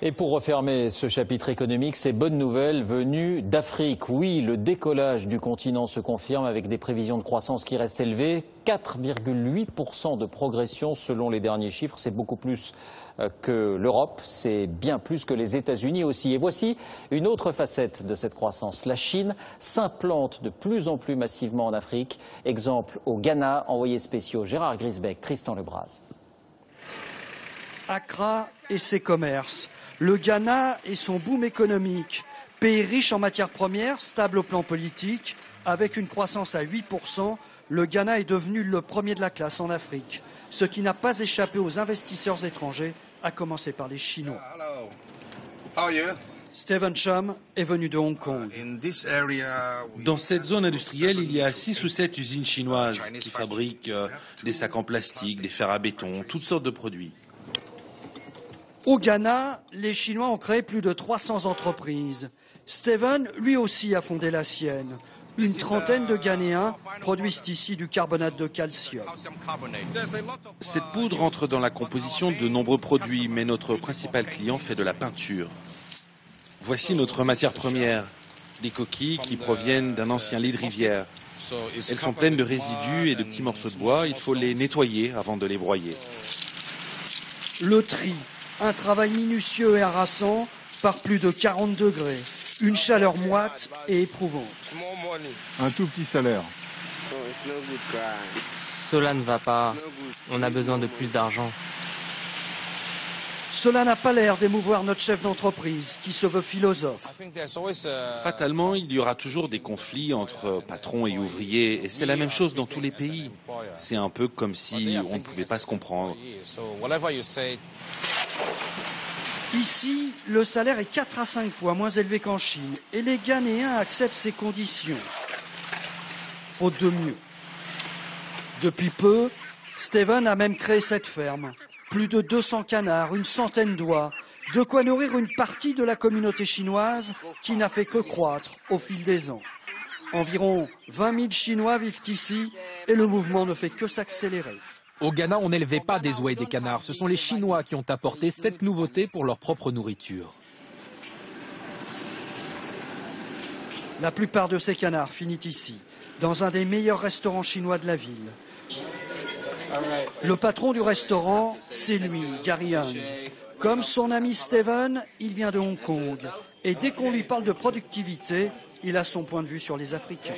Et pour refermer ce chapitre économique, ces bonnes nouvelles venues d'Afrique. Oui, le décollage du continent se confirme avec des prévisions de croissance qui restent élevées. 4,8% de progression selon les derniers chiffres. C'est beaucoup plus que l'Europe, c'est bien plus que les États-Unis aussi. Et voici une autre facette de cette croissance. La Chine s'implante de plus en plus massivement en Afrique. Exemple au Ghana, envoyés spéciaux Gérard Grisbeck, Tristan Lebras. Accra et ses commerces, le Ghana et son boom économique, pays riche en matières premières, stable au plan politique, avec une croissance à 8%, le Ghana est devenu le premier de la classe en Afrique, ce qui n'a pas échappé aux investisseurs étrangers, à commencer par les Chinois. Stephen Chum est venu de Hong Kong. Dans cette zone industrielle, il y a 6 ou 7 usines chinoises qui fabriquent des sacs en plastique, des fers à béton, toutes sortes de produits. Au Ghana, les Chinois ont créé plus de 300 entreprises. Stephen, lui aussi, a fondé la sienne. Une trentaine de Ghanéens produisent ici du carbonate de calcium. Cette poudre entre dans la composition de nombreux produits, mais notre principal client fait de la peinture. Voici notre matière première, des coquilles qui proviennent d'un ancien lit de rivière. Elles sont pleines de résidus et de petits morceaux de bois. Il faut les nettoyer avant de les broyer. Le tri, un travail minutieux et harassant par plus de 40 degrés. Une chaleur moite et éprouvante. Un tout petit salaire. Cela ne va pas. On a besoin de plus d'argent. Cela n'a pas l'air d'émouvoir notre chef d'entreprise, qui se veut philosophe. Fatalement, il y aura toujours des conflits entre patrons et ouvriers, et c'est la même chose dans tous les pays. C'est un peu comme si on ne pouvait pas se comprendre. Ici, le salaire est 4 à 5 fois moins élevé qu'en Chine, et les Ghanéens acceptent ces conditions. Faute de mieux. Depuis peu, Stephen a même créé cette ferme. Plus de 200 canards, une centaine d'oies, de quoi nourrir une partie de la communauté chinoise qui n'a fait que croître au fil des ans. Environ 20 000 Chinois vivent ici et le mouvement ne fait que s'accélérer. Au Ghana, on n'élevait pas des oies et des canards. Ce sont les Chinois qui ont apporté cette nouveauté pour leur propre nourriture. La plupart de ces canards finissent ici, dans un des meilleurs restaurants chinois de la ville. Le patron du restaurant, c'est lui, Gary Young. Comme son ami Stephen, il vient de Hong Kong. Et dès qu'on lui parle de productivité, il a son point de vue sur les Africains.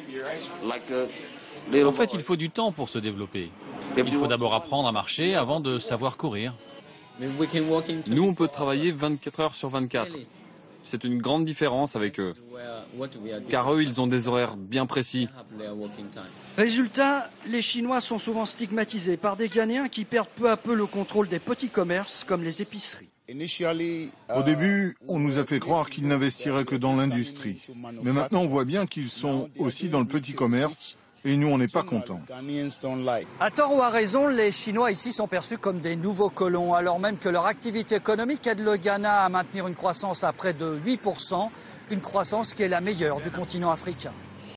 En fait, il faut du temps pour se développer. Il faut d'abord apprendre à marcher avant de savoir courir. Nous, on peut travailler 24 heures sur 24. C'est une grande différence avec eux. Car eux, ils ont des horaires bien précis. Résultat, les Chinois sont souvent stigmatisés par des Ghanéens qui perdent peu à peu le contrôle des petits commerces comme les épiceries. Au début, on nous a fait croire qu'ils n'investiraient que dans l'industrie. Mais maintenant, on voit bien qu'ils sont aussi dans le petit commerce. Et nous, on n'est pas contents. À tort ou à raison, les Chinois ici sont perçus comme des nouveaux colons, alors même que leur activité économique aide le Ghana à maintenir une croissance à près de 8%, une croissance qui est la meilleure du continent africain.